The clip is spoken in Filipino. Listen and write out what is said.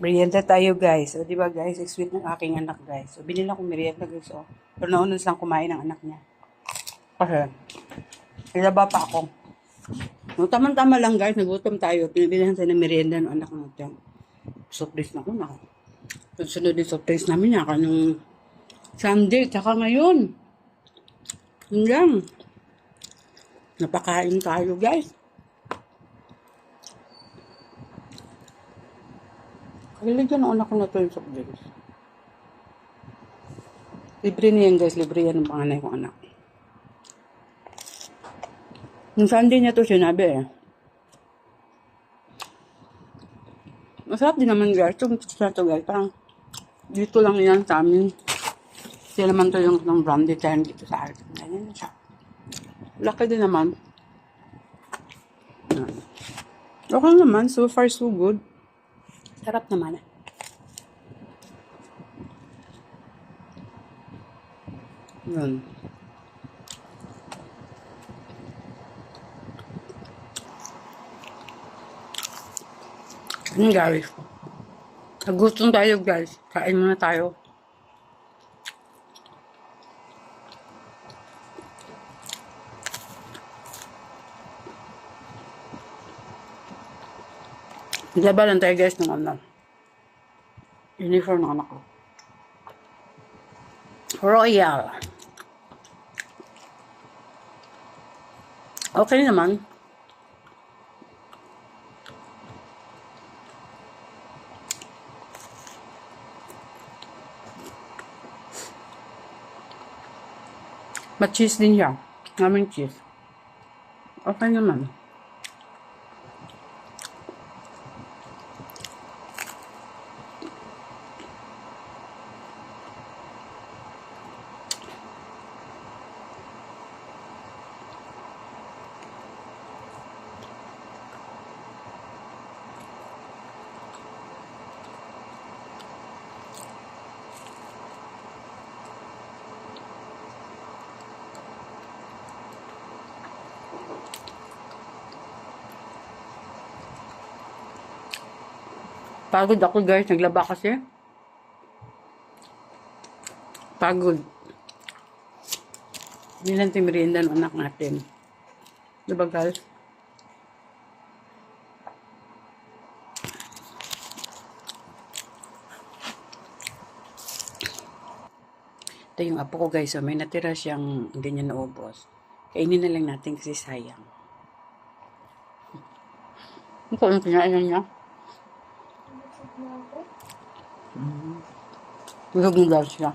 Merienda tayo guys. O diba guys, sweet ng aking anak guys. So binili ko merienda guys. O. Pero nauna silang kumain ng anak niya. Kasi, ilaba pa ako. No, tama-tama lang guys, nagutom tayo. Pinabilihan tayo ng merienda ng anak natin. Soft drinks na ko na. Sunod din soft drinks namin niya. Kanong Sunday, tsaka ngayon. Hanggang. Napakain tayo guys. Kaligyan ng anak ko na ito yung soft drinks. Libre niyan guys, libre yan ng panganay kong anak. Yung Sunday niya to sinabi eh. Masarap din naman guys. Itong to guys, parang dito lang yan sa amin. Sila naman to yung ng brandy time dito sa atin. Ganyan siya. Laki din naman. Okay naman. So far so good. Sarap naman eh. Yun. Ano guys? Nagutom tayo guys. Kain muna tayo. Labanan tayo guys ng uniform ng anak ko. Royal. Okay naman. Ma-cheese din siya. Naming cheese. Okay naman. Pagod ako guys, naglaba kasi. Pagod. Nilang merienda ng anak natin. Diba guys? Ito yung apo ko guys, so may natira siyang hindi niya naubos. Kainin na lang natin kasi sayang. Ano ko yung kinain niya? Busog na daw siya.